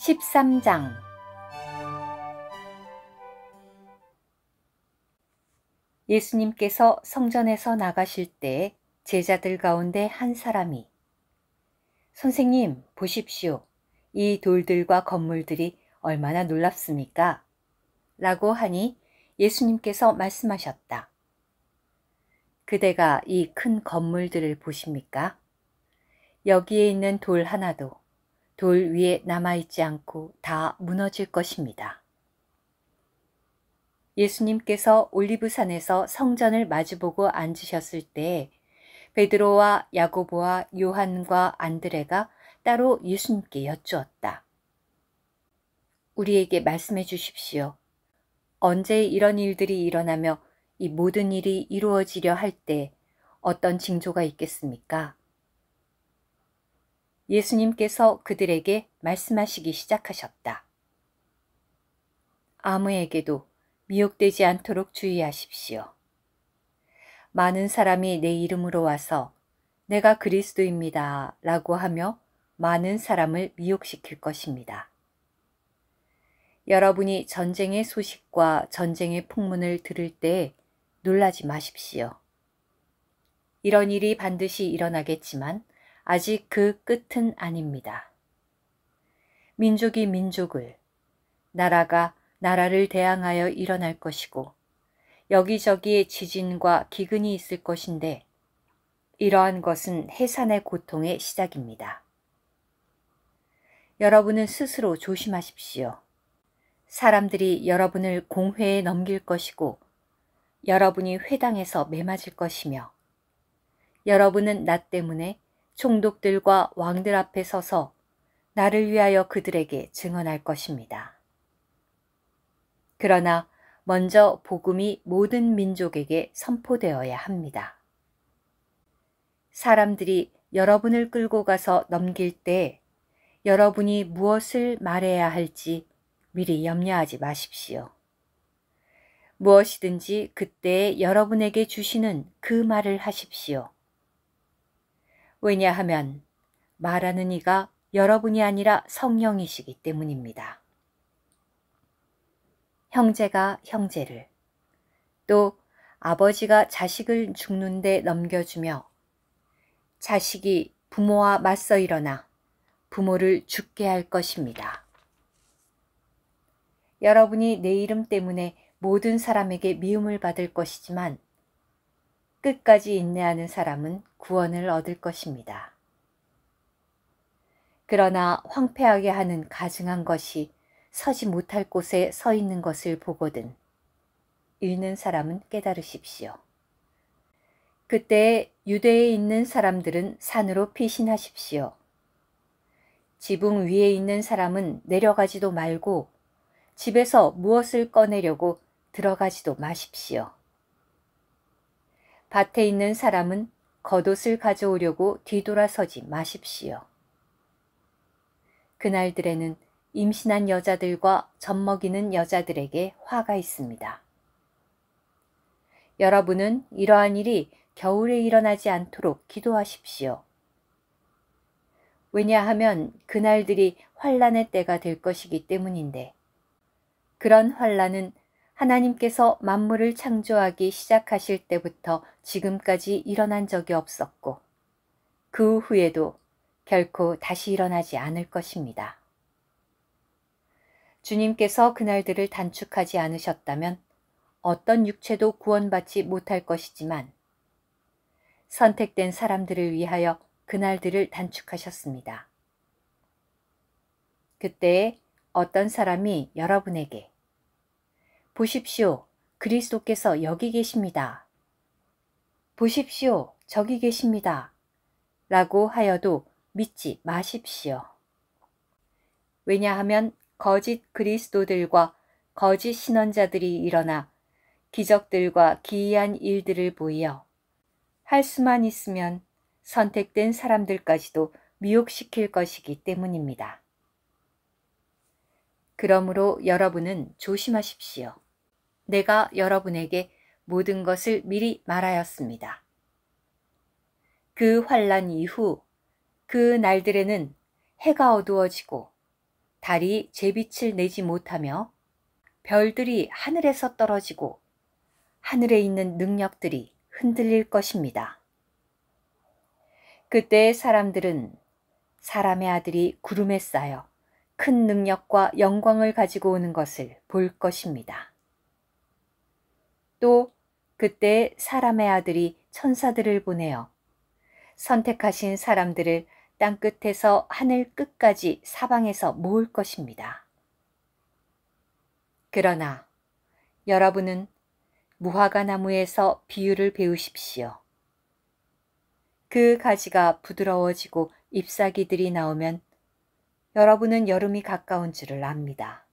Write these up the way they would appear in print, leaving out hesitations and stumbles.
13장. 예수님께서 성전에서 나가실 때 제자들 가운데 한 사람이 "선생님, 보십시오. 이 돌들과 건물들이 얼마나 놀랍습니까?" 라고 하니 예수님께서 말씀하셨다. "그대가 이 큰 건물들을 보십니까? 여기에 있는 돌 하나도 돌 위에 남아있지 않고 다 무너질 것입니다." 예수님께서 올리브산에서 성전을 마주보고 앉으셨을 때 베드로와 야고보와 요한과 안드레가 따로 예수님께 여쭈었다. "우리에게 말씀해 주십시오. 언제 이런 일들이 일어나며 이 모든 일이 이루어지려 할 때 어떤 징조가 있겠습니까?" 예수님께서 그들에게 말씀하시기 시작하셨다. "아무에게도 미혹되지 않도록 주의하십시오. 많은 사람이 내 이름으로 와서 내가 그리스도입니다 라고 하며 많은 사람을 미혹시킬 것입니다. 여러분이 전쟁의 소식과 전쟁의 풍문을 들을 때 놀라지 마십시오. 이런 일이 반드시 일어나겠지만 아직 그 끝은 아닙니다. 민족이 민족을, 나라가 나라를 대항하여 일어날 것이고 여기저기에 지진과 기근이 있을 것인데 이러한 것은 해산의 고통의 시작입니다. 여러분은 스스로 조심하십시오. 사람들이 여러분을 공회에 넘길 것이고 여러분이 회당에서 매맞을 것이며 여러분은 나 때문에 총독들과 왕들 앞에 서서 나를 위하여 그들에게 증언할 것입니다. 그러나 먼저 복음이 모든 민족에게 선포되어야 합니다. 사람들이 여러분을 끌고 가서 넘길 때 여러분이 무엇을 말해야 할지 미리 염려하지 마십시오. 무엇이든지 그때에 여러분에게 주시는 그 말을 하십시오. 왜냐하면 말하는 이가 여러분이 아니라 성령이시기 때문입니다. 형제가 형제를, 또 아버지가 자식을 죽는데 넘겨주며 자식이 부모와 맞서 일어나 부모를 죽게 할 것입니다. 여러분이 내 이름 때문에 모든 사람에게 미움을 받을 것이지만 끝까지 인내하는 사람은 구원을 얻을 것입니다. 그러나 황폐하게 하는 가증한 것이 서지 못할 곳에 서 있는 것을 보거든 읽는 사람은 깨달으십시오. 그때 유대에 있는 사람들은 산으로 피신하십시오. 지붕 위에 있는 사람은 내려가지도 말고 집에서 무엇을 꺼내려고 들어가지도 마십시오. 밭에 있는 사람은 겉옷을 가져오려고 뒤돌아서지 마십시오. 그날들에는 임신한 여자들과 젖먹이는 여자들에게 화가 있습니다. 여러분은 이러한 일이 겨울에 일어나지 않도록 기도하십시오. 왜냐하면 그날들이 환난의 때가 될 것이기 때문인데 그런 환난은 하나님께서 만물을 창조하기 시작하실 때부터 지금까지 일어난 적이 없었고 그 후에도 결코 다시 일어나지 않을 것입니다. 주님께서 그날들을 단축하지 않으셨다면 어떤 육체도 구원받지 못할 것이지만 선택된 사람들을 위하여 그날들을 단축하셨습니다. 그때 어떤 사람이 여러분에게 "보십시오, 그리스도께서 여기 계십니다. 보십시오, 저기 계십니다. 라고 하여도 믿지 마십시오. 왜냐하면 거짓 그리스도들과 거짓 신원자들이 일어나 기적들과 기이한 일들을 보이어 할 수만 있으면 선택된 사람들까지도 미혹시킬 것이기 때문입니다. 그러므로 여러분은 조심하십시오. 내가 여러분에게 모든 것을 미리 말하였습니다. 그 환난 이후 그 날들에는 해가 어두워지고 달이 제빛을 내지 못하며 별들이 하늘에서 떨어지고 하늘에 있는 능력들이 흔들릴 것입니다. 그때 사람들은 사람의 아들이 구름에 쌓여 큰 능력과 영광을 가지고 오는 것을 볼 것입니다. 또 그때 사람의 아들이 천사들을 보내어 선택하신 사람들을 땅끝에서 하늘 끝까지 사방에서 모을 것입니다. 그러나 여러분은 무화과 나무에서 비유를 배우십시오. 그 가지가 부드러워지고 잎사귀들이 나오면 여러분은 여름이 가까운 줄을 압니다.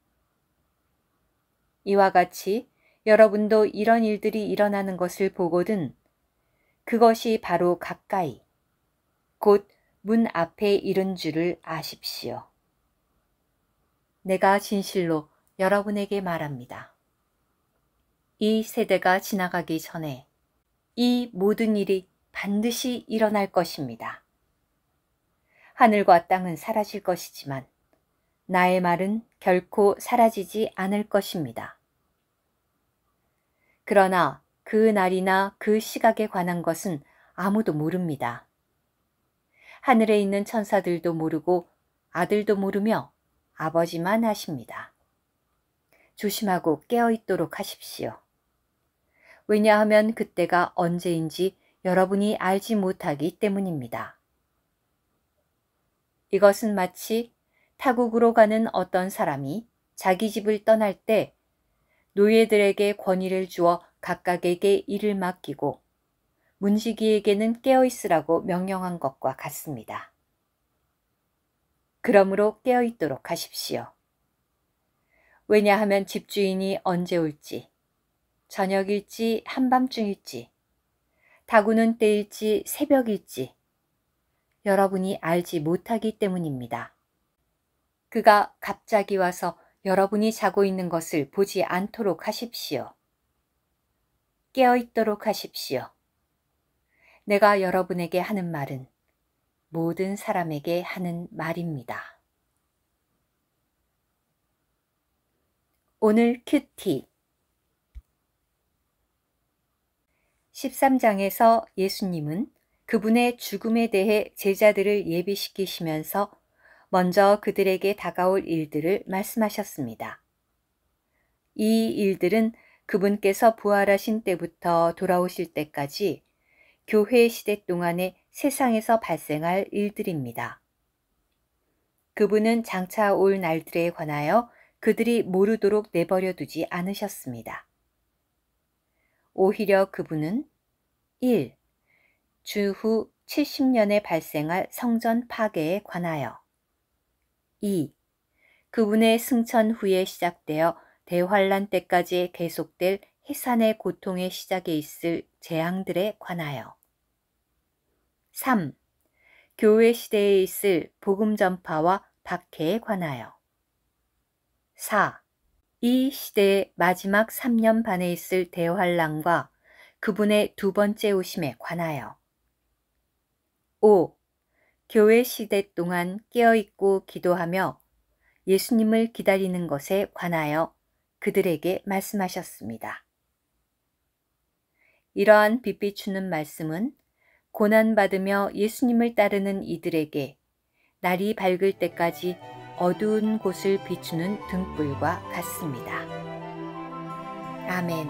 이와 같이 여러분도 이런 일들이 일어나는 것을 보거든 그것이 바로 가까이, 곧 문 앞에 이른 줄을 아십시오. 내가 진실로 여러분에게 말합니다. 이 세대가 지나가기 전에 이 모든 일이 반드시 일어날 것입니다. 하늘과 땅은 사라질 것이지만 나의 말은 결코 사라지지 않을 것입니다. 그러나 그 날이나 그 시각에 관한 것은 아무도 모릅니다. 하늘에 있는 천사들도 모르고 아들도 모르며 아버지만 아십니다. 조심하고 깨어 있도록 하십시오. 왜냐하면 그때가 언제인지 여러분이 알지 못하기 때문입니다. 이것은 마치 타국으로 가는 어떤 사람이 자기 집을 떠날 때 노예들에게 권위를 주어 각각에게 일을 맡기고 문지기에게는 깨어 있으라고 명령한 것과 같습니다. 그러므로 깨어 있도록 하십시오. 왜냐하면 집주인이 언제 올지, 저녁일지 한밤중일지, 다구는 때일지 새벽일지 여러분이 알지 못하기 때문입니다. 그가 갑자기 와서 여러분이 자고 있는 것을 보지 않도록 하십시오. 깨어 있도록 하십시오. 내가 여러분에게 하는 말은 모든 사람에게 하는 말입니다. 오늘 큐티 13장에서 예수님은 그분의 죽음에 대해 제자들을 예비시키시면서 먼저 그들에게 다가올 일들을 말씀하셨습니다. 이 일들은 그분께서 부활하신 때부터 돌아오실 때까지 교회 시대 동안에 세상에서 발생할 일들입니다. 그분은 장차 올 날들에 관하여 그들이 모르도록 내버려 두지 않으셨습니다. 오히려 그분은 1. 주후 70년에 발생할 성전 파괴에 관하여 2. 그분의 승천 후에 시작되어 대환란 때까지 계속될 해산의 고통의 시작에 있을 재앙들에 관하여 3. 교회 시대에 있을 복음 전파와 박해에 관하여 4. 이 시대의 마지막 3년 반에 있을 대환란과 그분의 두 번째 오심에 관하여 5. 교회 시대 동안 깨어있고 기도하며 예수님을 기다리는 것에 관하여 그들에게 말씀하셨습니다. 이러한 빛비추는 말씀은 고난받으며 예수님을 따르는 이들에게 날이 밝을 때까지 어두운 곳을 비추는 등불과 같습니다. 아멘.